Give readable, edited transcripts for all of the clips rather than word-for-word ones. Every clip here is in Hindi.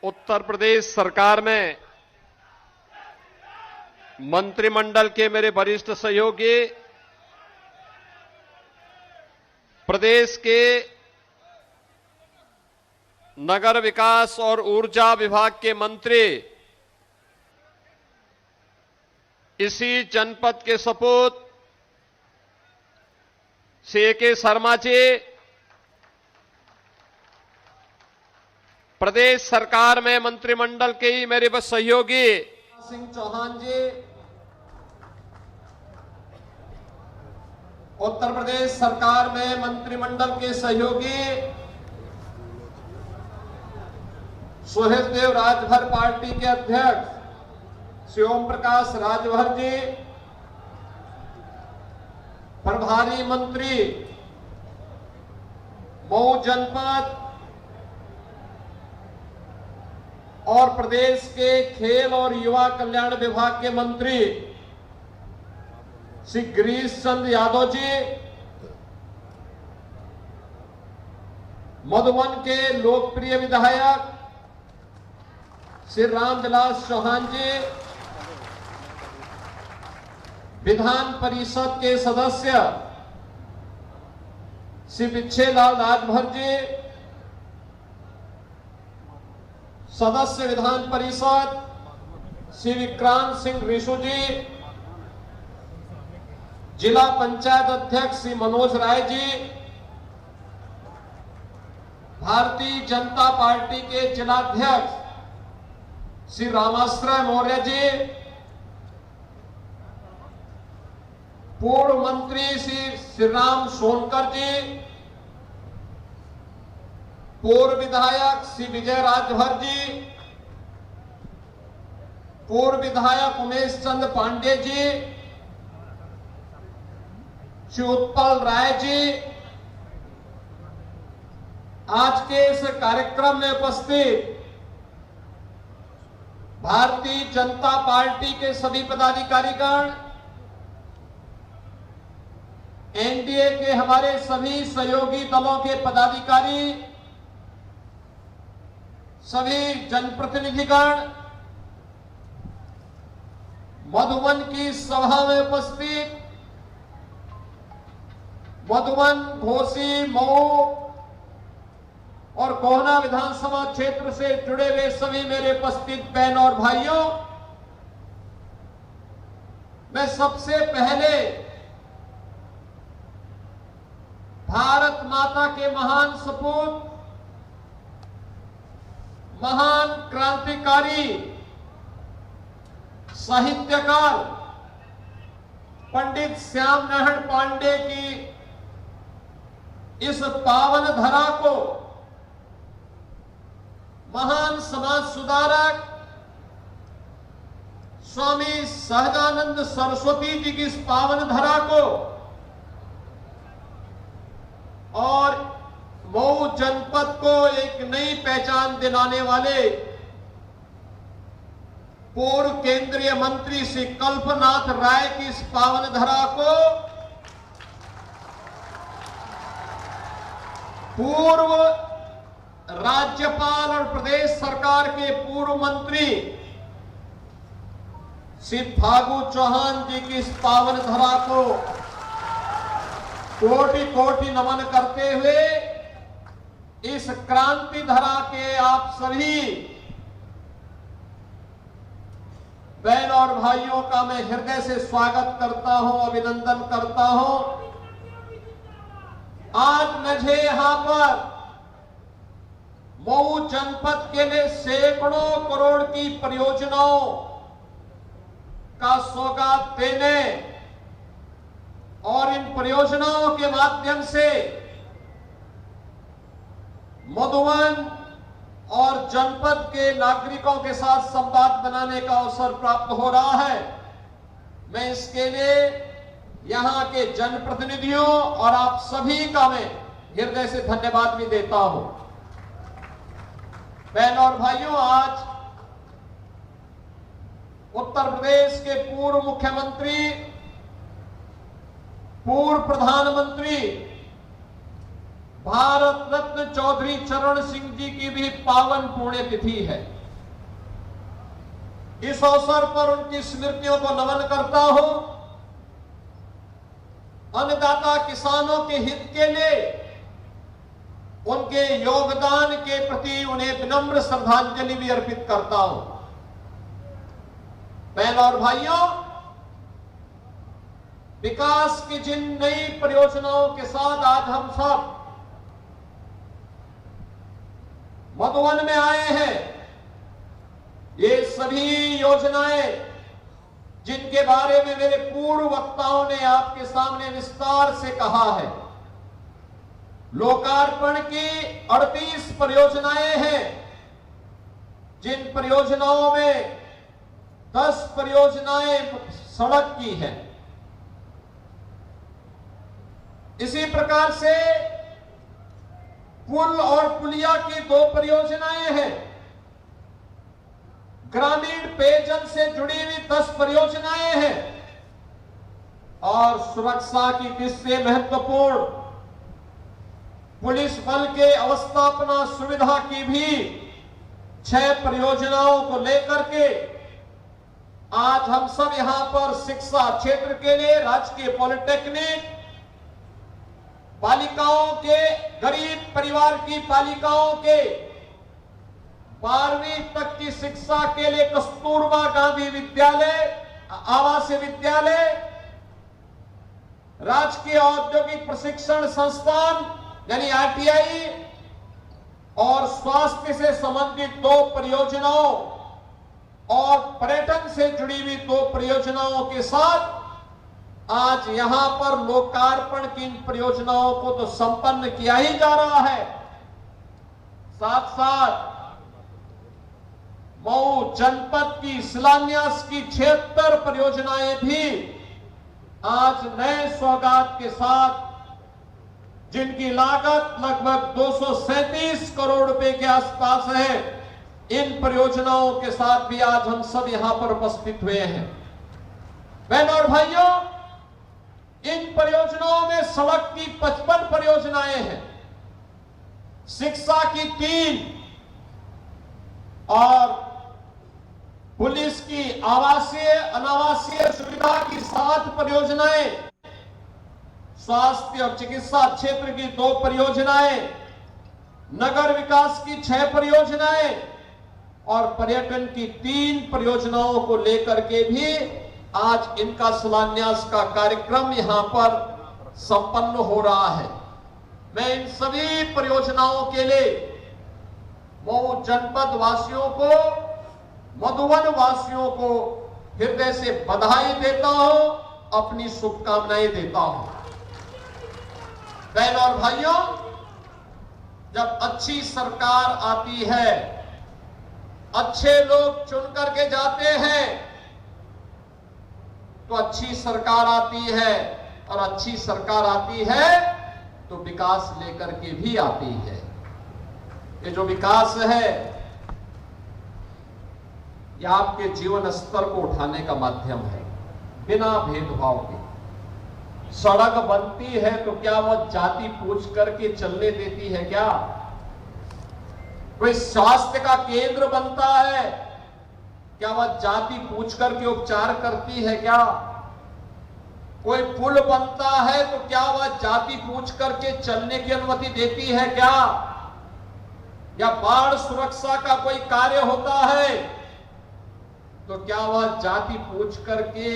उत्तर प्रदेश सरकार में मंत्रिमंडल के मेरे वरिष्ठ सहयोगी, प्रदेश के नगर विकास और ऊर्जा विभाग के मंत्री, इसी जनपद के सपूत श्री ए.के. शर्मा जी, प्रदेश सरकार में मंत्रिमंडल के ही मेरे बस सहयोगी सिंह चौहान जी, उत्तर प्रदेश सरकार में मंत्रिमंडल के सहयोगी सुहेल देव राजभर पार्टी के अध्यक्ष श्री ओम प्रकाश राजभर जी, प्रभारी मंत्री मऊ जनपद और प्रदेश के खेल और युवा कल्याण विभाग के मंत्री श्री गिरीश चंद्र यादव जी, मधुबन के लोकप्रिय विधायक श्री रामविलास चौहान जी, विधान परिषद के सदस्य श्री बिच्छेलाल राजभर जी, सदस्य विधान परिषद श्री विक्रांत सिंह रिशु जी, जिला पंचायत अध्यक्ष श्री मनोज राय जी, भारतीय जनता पार्टी के जिलाध्यक्ष श्री रामाश्रय मौर्य जी, पूर्व मंत्री श्री राम सोनकर जी, पूर्व विधायक श्री विजय राजभर जी, पूर्व विधायक उमेश चंद्र पांडे जी, श्री उत्पल राय जी, आज के इस कार्यक्रम में उपस्थित भारतीय जनता पार्टी के सभी पदाधिकारीगण, एनडीए के हमारे सभी सहयोगी दलों के पदाधिकारी, सभी जनप्रतिनिधिगण, मधुबन की सभा में उपस्थित मधुबन, घोसी, मऊ और कोहना विधानसभा क्षेत्र से जुड़े हुए सभी मेरे उपस्थित बहन और भाइयों, मैं सबसे पहले भारत माता के महान सपूत, महान क्रांतिकारी साहित्यकार पंडित श्याम नारायण पांडे की इस पावन धरा को, महान समाज सुधारक स्वामी सहजानंद सरस्वती जी की इस पावन धरा को और मऊ जनपद को एक नई पहचान दिलाने वाले पूर्व केंद्रीय मंत्री श्री कल्पनाथ राय की इस पावन धरा को, पूर्व राज्यपाल और प्रदेश सरकार के पूर्व मंत्री श्री फागू चौहान जी की इस पावन धरा को कोटि कोटि नमन करते हुए, इस क्रांति धरा के आप सभी बहन और भाइयों का मैं हृदय से स्वागत करता हूं, अभिनंदन करता हूं। आज मुझे यहां पर मऊ जनपद के लिए सैकड़ों करोड़ की परियोजनाओं का सौगात देने और इन परियोजनाओं के माध्यम से मधुबन और जनपद के नागरिकों के साथ संवाद बनाने का अवसर प्राप्त हो रहा है। मैं इसके लिए यहां के जनप्रतिनिधियों और आप सभी का मैं हृदय से धन्यवाद भी देता हूं। बहन और भाइयों, आज उत्तर प्रदेश के पूर्व मुख्यमंत्री, पूर्व प्रधानमंत्री भारत रत्न चौधरी चरण सिंह जी की भी पावन पुण्यतिथि है। इस अवसर पर उनकी स्मृतियों को नमन करता हूं। अन्नदाता किसानों के हित के लिए उनके योगदान के प्रति उन्हें विनम्र श्रद्धांजलि भी अर्पित करता हूं। बहनों और भाइयों, विकास की जिन नई परियोजनाओं के साथ आज हम सब मधुबन में आए हैं, ये सभी योजनाएं जिनके बारे में मेरे पूर्व वक्ताओं ने आपके सामने विस्तार से कहा है, लोकार्पण की 38 परियोजनाएं हैं। जिन परियोजनाओं में 10 परियोजनाएं सड़क की हैं। इसी प्रकार से पुल और पुलिया की 2 परियोजनाएं हैं। ग्रामीण पेयजल से जुड़ी हुई 10 परियोजनाएं हैं और सुरक्षा की दृष्टि महत्वपूर्ण पुलिस बल के अवस्थापना सुविधा की भी 6 परियोजनाओं को लेकर के आज हम सब यहां पर शिक्षा क्षेत्र के लिए राजकीय पॉलिटेक्निक, बालिकाओं के, गरीब परिवार की बालिकाओं के 12वीं तक की शिक्षा के लिए कस्तूरबा गांधी विद्यालय, आवासीय विद्यालय, राजकीय औद्योगिक प्रशिक्षण संस्थान यानी आरटीआई और स्वास्थ्य से संबंधित 2 परियोजनाओं और पर्यटन से जुड़ी हुई 2 परियोजनाओं के साथ आज यहां पर लोकार्पण की इन परियोजनाओं को तो संपन्न किया ही जा रहा है। साथ साथ मऊ जनपद की शिलान्यास की 76 परियोजनाएं भी आज नए सौगात के साथ, जिनकी लागत लगभग 237 करोड़ रुपए के आसपास है, इन परियोजनाओं के साथ भी आज हम सब यहां पर उपस्थित हुए हैं। बहनों और भाइयों, इन परियोजनाओं में सड़क की 55 परियोजनाएं हैं, शिक्षा की 3 और पुलिस की आवासीय अनावासीय सुविधा की 7 परियोजनाएं, स्वास्थ्य और चिकित्सा क्षेत्र की 2 परियोजनाएं, नगर विकास की 6 परियोजनाएं और पर्यटन की 3 परियोजनाओं को लेकर के भी आज इनका शिलान्यास का कार्यक्रम यहां पर संपन्न हो रहा है। मैं इन सभी परियोजनाओं के लिए मऊ जनपद वासियों को, मधुबन वासियों को हृदय से बधाई देता हूं, अपनी शुभकामनाएं देता हूं। बहनों और भाइयों, जब अच्छी सरकार आती है, अच्छे लोग चुन करके जाते हैं, तो अच्छी सरकार आती है और अच्छी सरकार आती है तो विकास लेकर के भी आती है। ये जो विकास है, यह आपके जीवन स्तर को उठाने का माध्यम है, बिना भेदभाव के। सड़क बनती है तो क्या वह जाति पूछ करके चलने देती है क्या? कोई स्वास्थ्य का केंद्र बनता है, क्या वह जाति पूछ करके उपचार करती है क्या? कोई पुल बनता है तो क्या वह जाति पूछ करके चलने की अनुमति देती है क्या? या बाढ़ सुरक्षा का कोई कार्य होता है तो क्या वह जाति पूछ करके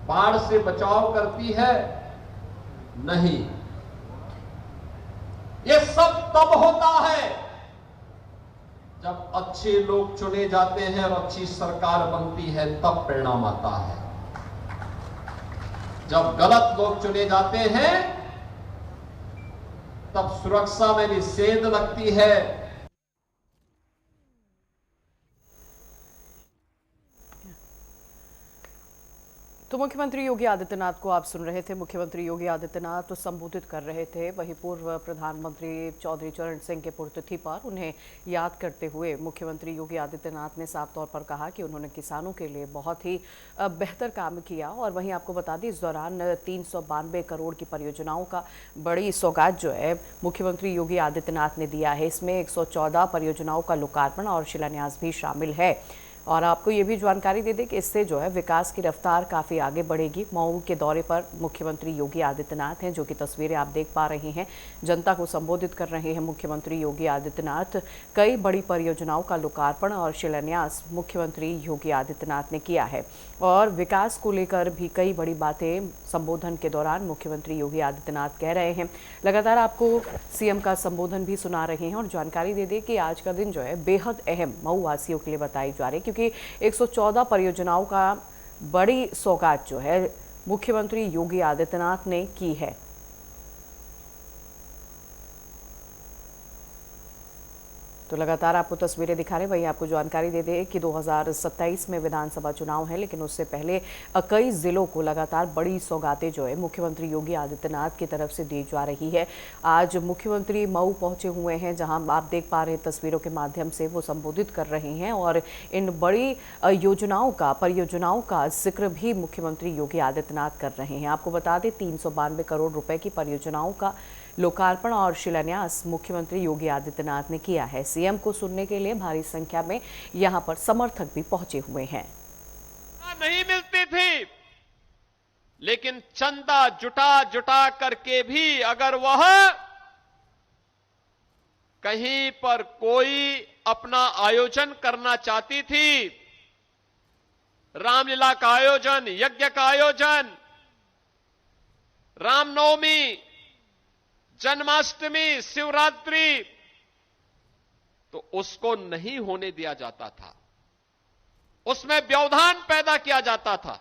बाढ़ से बचाव करती है? नहीं। ये सब तब होता है जब अच्छे लोग चुने जाते हैं और अच्छी सरकार बनती है, तब परिणाम आता है। जब गलत लोग चुने जाते हैं तब सुरक्षा में भी सेंध लगती है। तो तो मुख्यमंत्री योगी आदित्यनाथ को आप सुन रहे थे। मुख्यमंत्री योगी आदित्यनाथ तो संबोधित कर रहे थे। वहीं पूर्व प्रधानमंत्री चौधरी चरण सिंह के पुण्यतिथि पर उन्हें याद करते हुए मुख्यमंत्री योगी आदित्यनाथ ने साफ तौर पर कहा कि उन्होंने किसानों के लिए बहुत ही बेहतर काम किया। और वहीं आपको बता दें, इस दौरान 392 करोड़ की परियोजनाओं का बड़ी सौगात जो है मुख्यमंत्री योगी आदित्यनाथ ने दिया है। इसमें 114 परियोजनाओं का लोकार्पण और शिलान्यास भी शामिल है। और आपको ये भी जानकारी दे दें कि इससे जो है विकास की रफ्तार काफ़ी आगे बढ़ेगी। मऊ के दौरे पर मुख्यमंत्री योगी आदित्यनाथ हैं, जो कि तस्वीरें आप देख पा रहे हैं। जनता को संबोधित कर रहे हैं मुख्यमंत्री योगी आदित्यनाथ। कई बड़ी परियोजनाओं का लोकार्पण और शिलान्यास मुख्यमंत्री योगी आदित्यनाथ ने किया है। और विकास को लेकर भी कई बड़ी बातें संबोधन के दौरान मुख्यमंत्री योगी आदित्यनाथ कह रहे हैं। लगातार आपको सीएम का संबोधन भी सुना रहे हैं। और जानकारी दे दें कि आज का दिन जो है बेहद अहम मऊ वासियों के लिए बताई जा रही है, क्योंकि 114 परियोजनाओं का बड़ी सौगात जो है मुख्यमंत्री योगी आदित्यनाथ ने की है। तो लगातार आपको तस्वीरें दिखा रहे। वहीं आपको जानकारी दे दें कि 2027 में विधानसभा चुनाव है, लेकिन उससे पहले कई जिलों को लगातार बड़ी सौगातें जो है मुख्यमंत्री योगी आदित्यनाथ की तरफ से दी जा रही है। आज मुख्यमंत्री मऊ पहुंचे हुए हैं, जहां आप देख पा रहे हैं तस्वीरों के माध्यम से वो संबोधित कर रहे हैं। और इन बड़ी परियोजनाओं का जिक्र भी मुख्यमंत्री योगी आदित्यनाथ कर रहे हैं। आपको बता दें, 392 करोड़ रुपए की परियोजनाओं का लोकार्पण और शिलान्यास मुख्यमंत्री योगी आदित्यनाथ ने किया है। सीएम को सुनने के लिए भारी संख्या में यहां पर समर्थक भी पहुंचे हुए हैं। नहीं मिलती थी, लेकिन चंदा जुटा करके भी अगर वह कहीं पर कोई अपना आयोजन करना चाहती थी, रामलीला का आयोजन, यज्ञ का आयोजन, रामनवमी, जन्माष्टमी, शिवरात्रि, तो उसको नहीं होने दिया जाता था। उसमें व्यवधान पैदा किया जाता था।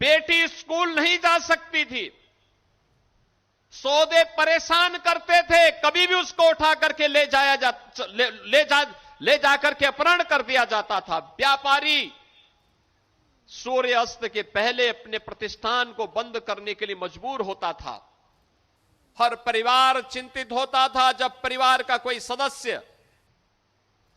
बेटी स्कूल नहीं जा सकती थी, सौदे परेशान करते थे, कभी भी उसको उठा करके ले जाकर के अपहरण कर दिया जाता था। व्यापारी सूर्य अस्त के पहले अपने प्रतिष्ठान को बंद करने के लिए मजबूर होता था। हर परिवार चिंतित होता था जब परिवार का कोई सदस्य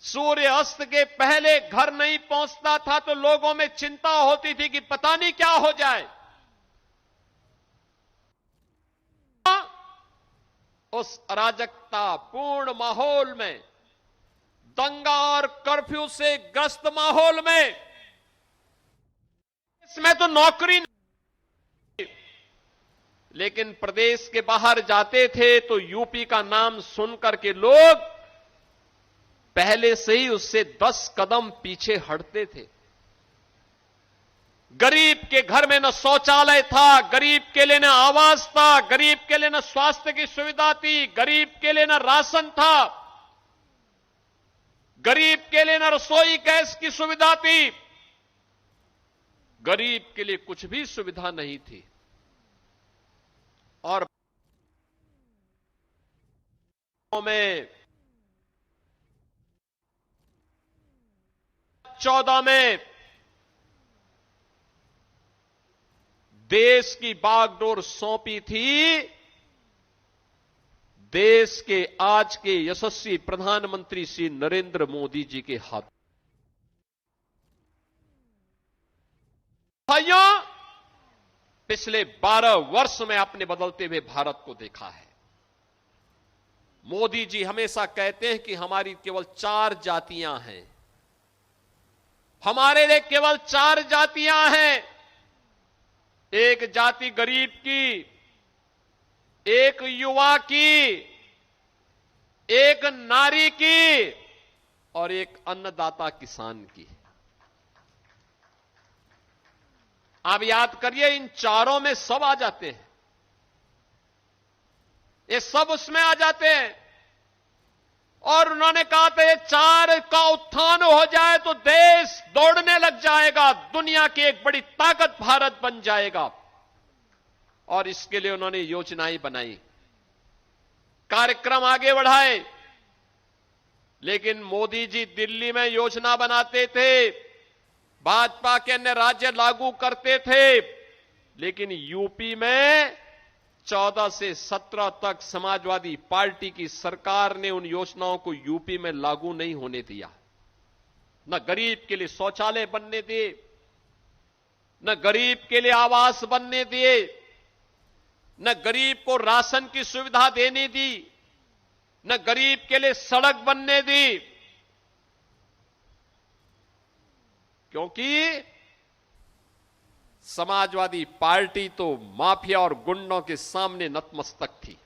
सूर्य अस्त के पहले घर नहीं पहुंचता था, तो लोगों में चिंता होती थी कि पता नहीं क्या हो जाए। उस अराजकता पूर्ण माहौल में, दंगा और कर्फ्यू से ग्रस्त माहौल में, इसमें तो नौकरी, लेकिन प्रदेश के बाहर जाते थे तो यूपी का नाम सुनकर के लोग पहले से ही उससे 10 कदम पीछे हटते थे। गरीब के घर में न शौचालय था, गरीब के लिए न आवास था, गरीब के लिए न स्वास्थ्य की सुविधा थी, गरीब के लिए न राशन था, गरीब के लिए न रसोई गैस की सुविधा थी, गरीब के लिए कुछ भी सुविधा नहीं थी। और में 14 में देश की बागडोर सौंपी थी देश के आज के यशस्वी प्रधानमंत्री श्री नरेंद्र मोदी जी के हाथ। भाइयों, पिछले 12 वर्ष में आपने बदलते हुए भारत को देखा है। मोदी जी हमेशा कहते हैं कि हमारी केवल 4 जातियां हैं, हमारे लिए केवल 4 जातियां हैं। एक जाति गरीब की, एक युवा की, एक नारी की और एक अन्नदाता किसान की। आप याद करिए, इन चारों में सब आ जाते हैं, ये सब उसमें आ जाते हैं। और उन्होंने कहा था ये 4 का उत्थान हो जाए तो देश दौड़ने लग जाएगा, दुनिया की एक बड़ी ताकत भारत बन जाएगा। और इसके लिए उन्होंने योजनाएं बनाई, कार्यक्रम आगे बढ़ाए। लेकिन मोदी जी दिल्ली में योजना बनाते थे, भाजपा के अन्य राज्य लागू करते थे, लेकिन यूपी में 14 से 17 तक समाजवादी पार्टी की सरकार ने उन योजनाओं को यूपी में लागू नहीं होने दिया। न गरीब के लिए शौचालय बनने दिए, न गरीब के लिए आवास बनने दिए, न गरीब को राशन की सुविधा देने दी, न गरीब के लिए सड़क बनने दी, क्योंकि समाजवादी पार्टी तो माफिया और गुंडों के सामने नतमस्तक थी।